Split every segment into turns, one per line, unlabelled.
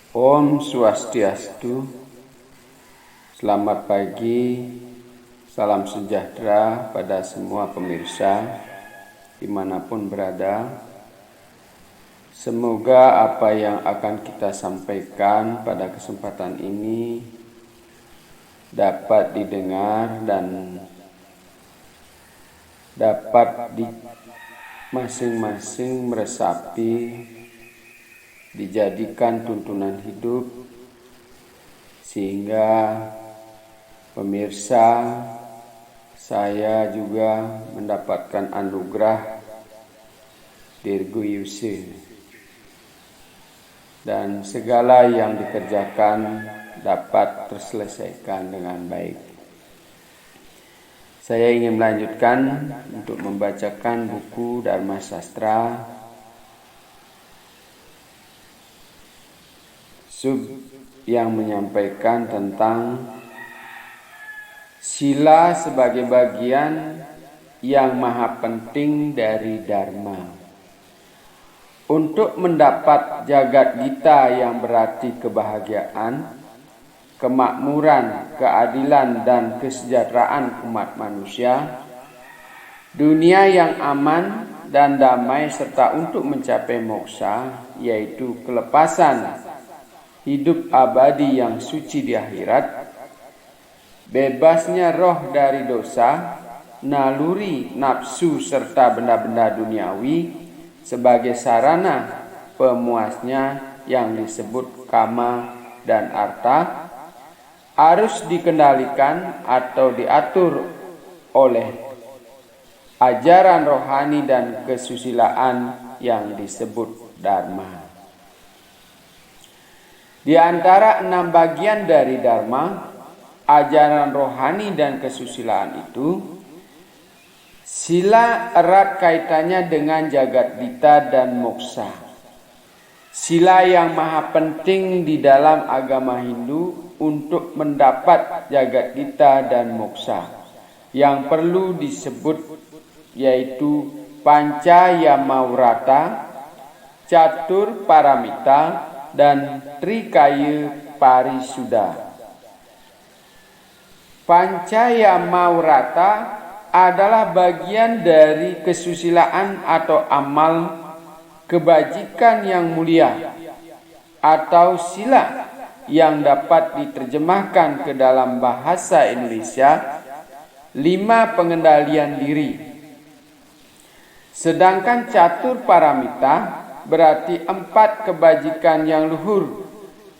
Om Swastiastu. Selamat pagi, salam sejahtera pada semua pemirsa dimanapun berada. Semoga apa yang akan kita sampaikan pada kesempatan ini dapat didengar dan dapat di masing-masing meresapi, dijadikan tuntunan hidup, sehingga pemirsa saya juga mendapatkan anugerah Dirgayusa, dan segala yang dikerjakan dapat terselesaikan dengan baik. Saya ingin melanjutkan untuk membacakan buku Dharma Sastra sub yang menyampaikan tentang sila sebagai bagian yang maha penting dari Dharma. Untuk mendapat jagat gita yang berarti kebahagiaan, kemakmuran, keadilan, dan kesejahteraan umat manusia, dunia yang aman dan damai, serta untuk mencapai moksa, yaitu kelepasan hidup abadi yang suci di akhirat, bebasnya roh dari dosa, naluri, nafsu, serta benda-benda duniawi sebagai sarana pemuasnya yang disebut kama dan arta, harus dikendalikan atau diatur oleh ajaran rohani dan kesusilaan yang disebut Dharma. Di antara 6 bagian dari Dharma, ajaran rohani dan kesusilaan itu, sila erat kaitannya dengan jagat gita dan moksa. Sila yang maha penting di dalam agama Hindu untuk mendapat jagat gita dan moksa, yang perlu disebut yaitu Pancayamaurata, Catur Paramita, dan Trikaya Parisuddha. Pancayamaurata adalah bagian dari kesusilaan atau amal kebajikan yang mulia, atau sila yang dapat diterjemahkan ke dalam bahasa Indonesia 5 pengendalian diri. Sedangkan Catur Paramita berarti 4 kebajikan yang luhur,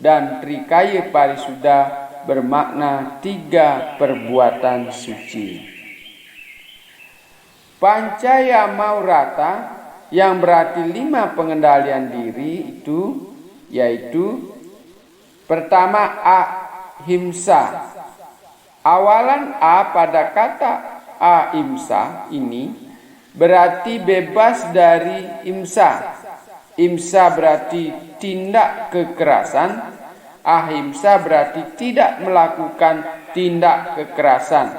dan Trikaya Parisuddha bermakna 3 perbuatan suci. Pancayamaurata yang berarti 5 pengendalian diri itu yaitu pertama, ahimsa. Awalan A pada kata ahimsa ini berarti bebas dari imsa. Imsa berarti tindak kekerasan, ahimsa berarti tidak melakukan tindak kekerasan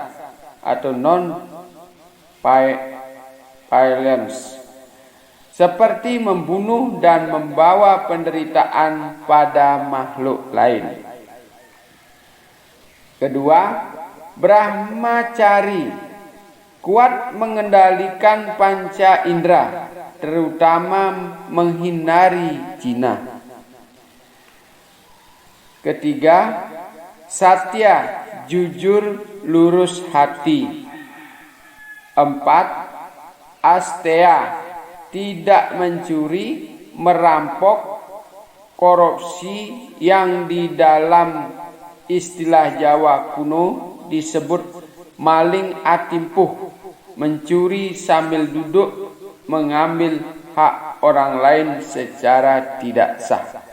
atau non-violence, seperti membunuh dan membawa penderitaan pada makhluk lain. Kedua, brahmacari, kuat mengendalikan panca indera, terutama menghindari zina. Ketiga, satya, jujur, lurus hati. 4, asteya, tidak mencuri, merampok, korupsi, yang di dalam istilah Jawa kuno disebut maling atimpuh, mencuri sambil duduk, mengambil hak orang lain secara tidak sah.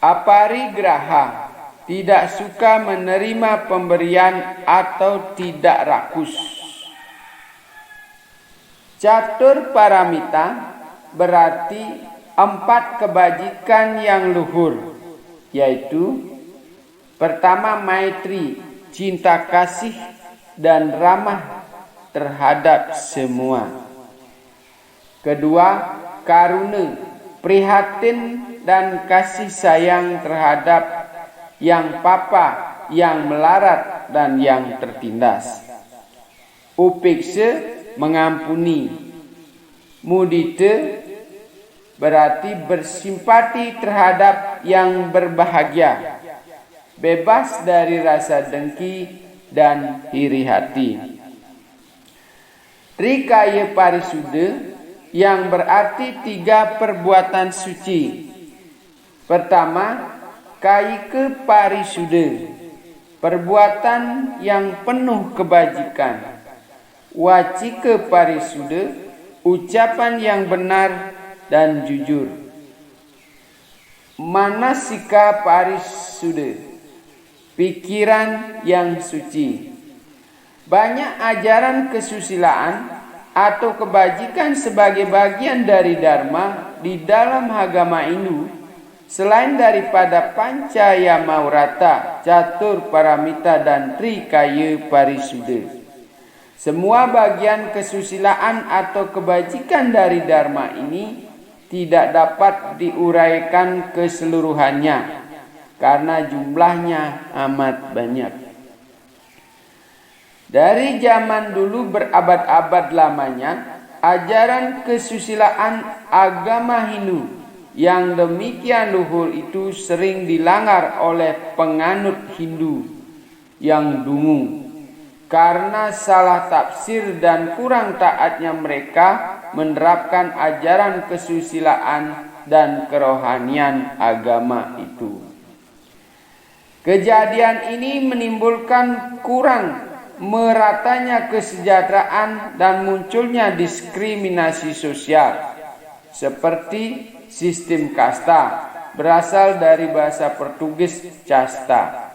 Aparigraha, tidak suka menerima pemberian atau tidak rakus. Catur Paramita berarti 4 kebajikan yang luhur, yaitu pertama, maitri, cinta kasih dan ramah terhadap semua. Kedua, karuna, prihatin dan kasih sayang terhadap yang papa, yang melarat, dan yang tertindas. Upeksa, mengampuni. Mudita berarti bersimpati terhadap yang berbahagia, bebas dari rasa dengki dan iri hati. Trikaya Parisuda yang berarti 3 perbuatan suci. Pertama, Kaika Parisuda, perbuatan yang penuh kebajikan. Wacika Parisuda, ucapan yang benar dan jujur. Manasika Parisuda, pikiran yang suci. Banyak ajaran kesusilaan atau kebajikan sebagai bagian dari dharma di dalam agama Hindu, selain daripada Pancayamaurata, Catur Paramita, dan Trikaya Parisuda. Semua bagian kesusilaan atau kebajikan dari dharma ini tidak dapat diuraikan keseluruhannya karena jumlahnya amat banyak. Dari zaman dulu berabad-abad lamanya, ajaran kesusilaan agama Hindu yang demikian luhur itu sering dilanggar oleh penganut Hindu yang dungu karena salah tafsir dan kurang taatnya mereka menerapkan ajaran kesusilaan dan kerohanian agama itu. Kejadian ini menimbulkan kurang meratanya kesejahteraan dan munculnya diskriminasi sosial seperti sistem kasta, berasal dari bahasa Portugis casta,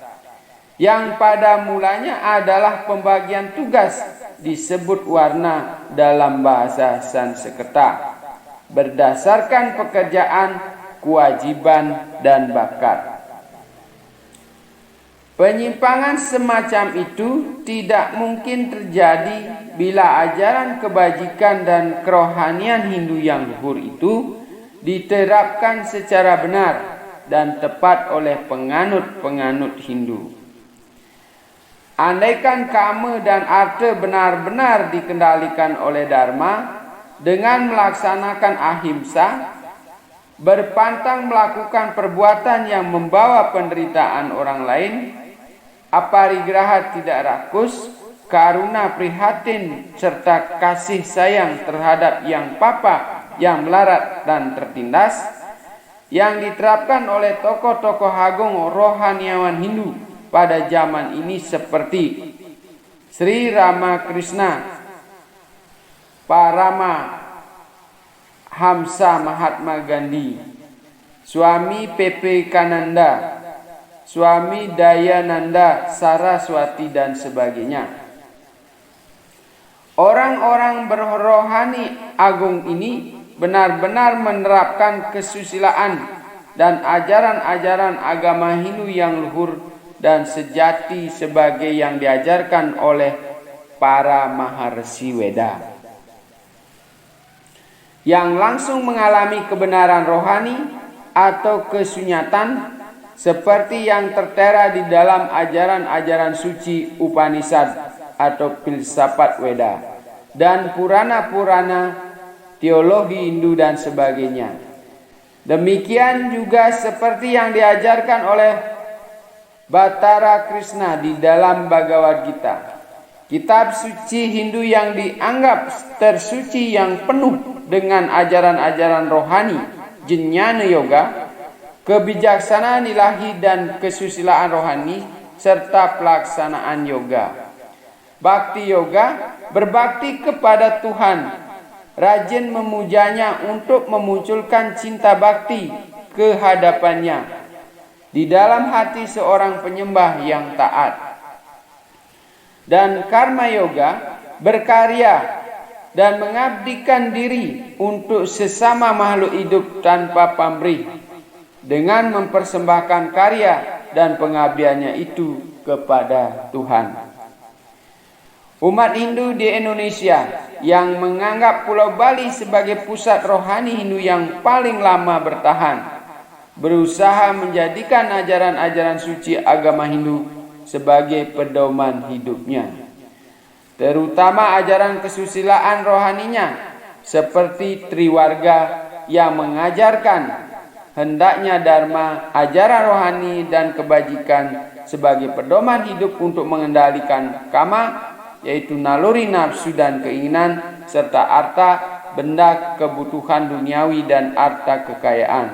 yang pada mulanya adalah pembagian tugas disebut warna dalam bahasa Sanskerta berdasarkan pekerjaan, kewajiban, dan bakat. Penyimpangan semacam itu tidak mungkin terjadi bila ajaran kebajikan dan kerohanian Hindu yang luhur itu diterapkan secara benar dan tepat oleh penganut-penganut Hindu. Andaikan kama dan arta benar-benar dikendalikan oleh dharma dengan melaksanakan ahimsa, berpantang melakukan perbuatan yang membawa penderitaan orang lain, aparigraha tidak rakus, karuna prihatin, serta kasih sayang terhadap yang papa, yang melarat dan tertindas, yang diterapkan oleh tokoh-tokoh agung rohaniawan Hindu pada zaman ini seperti Sri Ramakrishna Parama Hamsa Mahatma Gandhi, Swami Vivekananda, Swami Dayananda Saraswati, dan sebagainya. Orang-orang berrohani agung ini benar-benar menerapkan kesusilaan dan ajaran-ajaran agama Hindu yang luhur dan sejati sebagai yang diajarkan oleh para Maharsi Weda, yang langsung mengalami kebenaran rohani atau kesunyatan seperti yang tertera di dalam ajaran-ajaran suci Upanishad atau filsafat Weda dan Purana-Purana teologi Hindu dan sebagainya. Demikian juga seperti yang diajarkan oleh Batara Krishna di dalam Bhagavad Gita, kitab suci Hindu yang dianggap tersuci yang penuh dengan ajaran-ajaran rohani, jnana yoga, kebijaksanaan ilahi dan kesusilaan rohani, serta pelaksanaan yoga. Bhakti yoga, berbakti kepada Tuhan, rajin memujanya untuk memunculkan cinta bakti kehadapannya di dalam hati seorang penyembah yang taat. Dan karma yoga, berkarya dan mengabdikan diri untuk sesama makhluk hidup tanpa pamrih dengan mempersembahkan karya dan pengabdiannya itu kepada Tuhan. Umat Hindu di Indonesia yang menganggap Pulau Bali sebagai pusat rohani Hindu yang paling lama bertahan berusaha menjadikan ajaran-ajaran suci agama Hindu sebagai pedoman hidupnya, terutama ajaran kesusilaan rohaninya seperti Triwarga yang mengajarkan hendaknya dharma, ajaran rohani dan kebajikan sebagai pedoman hidup untuk mengendalikan kama, yaitu naluri nafsu dan keinginan, serta arta, benda kebutuhan duniawi dan arta kekayaan.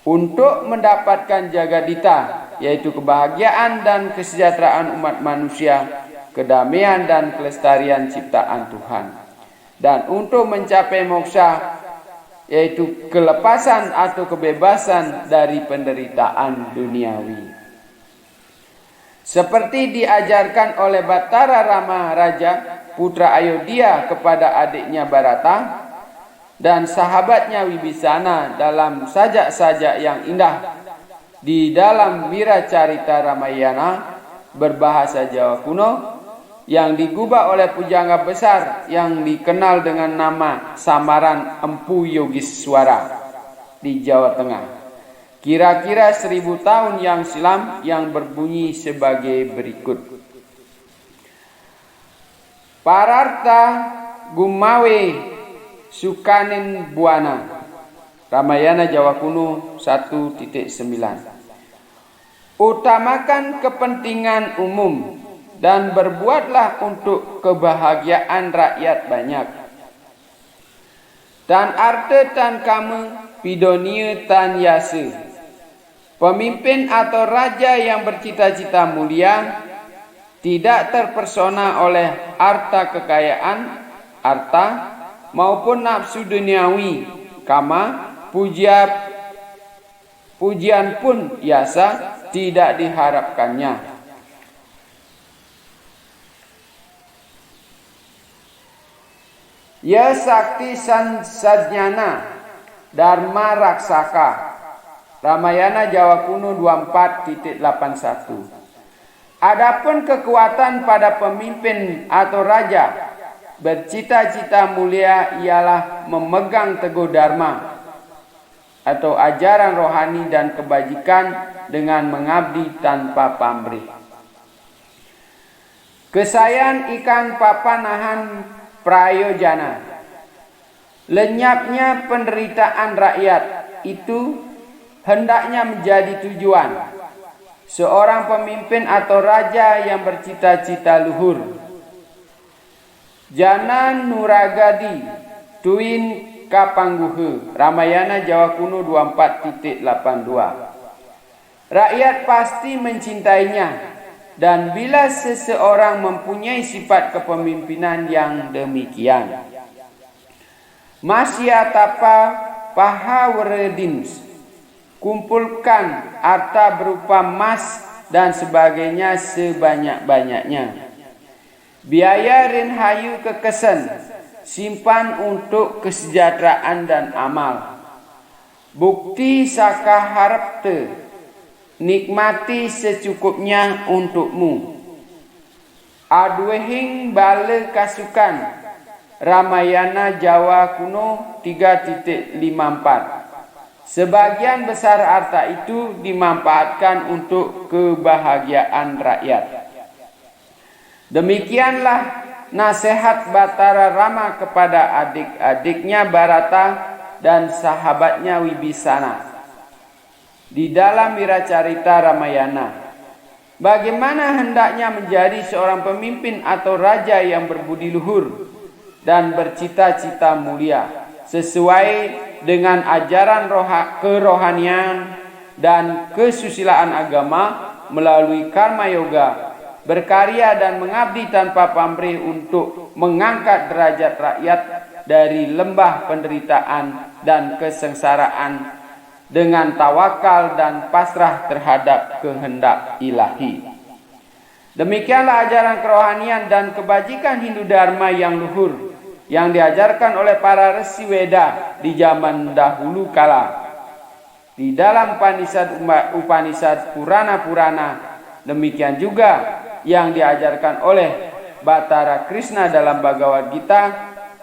Untuk mendapatkan jagadita, yaitu kebahagiaan dan kesejahteraan umat manusia, kedamaian dan kelestarian ciptaan Tuhan. Dan untuk mencapai moksha, yaitu kelepasan atau kebebasan dari penderitaan duniawi. Seperti diajarkan oleh Batara Rama Raja, putra Ayodhya kepada adiknya Bharata dan sahabatnya Wibisana dalam sajak-sajak yang indah di dalam Wiracarita Ramayana berbahasa Jawa kuno yang digubah oleh pujangga besar yang dikenal dengan nama samaran Empu Yogiswara di Jawa Tengah, kira-kira 1000 tahun yang silam, yang berbunyi sebagai berikut. Pararta Gumawe Sukanin Buana, Ramayana Jawa Kuno 1.9. Utamakan kepentingan umum dan berbuatlah untuk kebahagiaan rakyat banyak. Tan arte tan kame pidonie tan yase. Pemimpin atau raja yang bercita-cita mulia tidak terpersona oleh harta kekayaan, harta maupun nafsu duniawi, kama, pujian pun biasa tidak diharapkannya. Ya sakti sadnyana dharma raksaka, Ramayana Jawa Kuno 24.81. Adapun kekuatan pada pemimpin atau raja bercita-cita mulia ialah memegang teguh dharma atau ajaran rohani dan kebajikan dengan mengabdi tanpa pamrih. Kesayan ikan papanahan prayojana. Lenyapnya penderitaan rakyat itu hendaknya menjadi tujuan seorang pemimpin atau raja yang bercita-cita luhur. Janan Nuragadi Tuin Kapangguhe, Ramayana Jawa Kuno 24.82. Rakyat pasti mencintainya, dan bila seseorang mempunyai sifat kepemimpinan yang demikian. Masyatapa Pahaweredins, kumpulkan harta berupa emas dan sebagainya sebanyak-banyaknya. Biaya rinhayu kekesen, simpan untuk kesejahteraan dan amal. Bukti sakaharapte, nikmati secukupnya untukmu. Adwehing bale kasukan, Ramayana Jawa Kuno 3.54. Sebagian besar harta itu dimanfaatkan untuk kebahagiaan rakyat. Demikianlah nasihat Batara Rama kepada adik-adiknya Bharata dan sahabatnya Wibisana di dalam Wiracarita Ramayana. Bagaimana hendaknya menjadi seorang pemimpin atau raja yang berbudi luhur dan bercita-cita mulia sesuai dengan ajaran kerohanian dan kesusilaan agama melalui karma yoga, berkarya dan mengabdi tanpa pamrih untuk mengangkat derajat rakyat dari lembah penderitaan dan kesengsaraan dengan tawakal dan pasrah terhadap kehendak ilahi. Demikianlah ajaran kerohanian dan kebajikan Hindu Dharma yang luhur yang diajarkan oleh para resi Weda di zaman dahulu kala. Di dalam Upanishad Purana-Purana, demikian juga yang diajarkan oleh Batara Krishna dalam Bhagavad Gita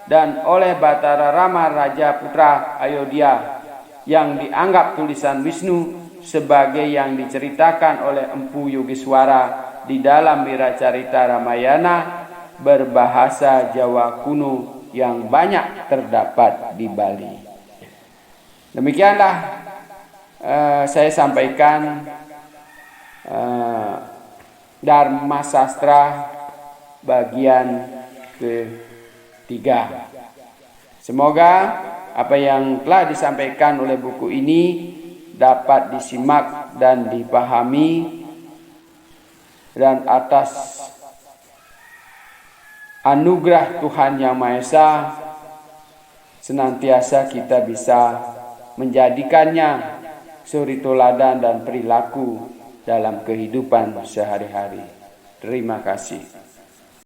dan oleh Batara Rama Raja Putra Ayodhya yang dianggap tulisan Wisnu sebagai yang diceritakan oleh Empu Yogiswara di dalam Wiracarita Ramayana berbahasa Jawa kuno yang banyak terdapat di Bali. Demikianlah saya sampaikan Dharma Sastra bagian ketiga. Semoga apa yang telah disampaikan oleh buku ini dapat disimak dan dipahami, dan atas anugerah Tuhan Yang Maha Esa senantiasa kita bisa menjadikannya suri teladan dan perilaku dalam kehidupan sehari-hari. Terima kasih.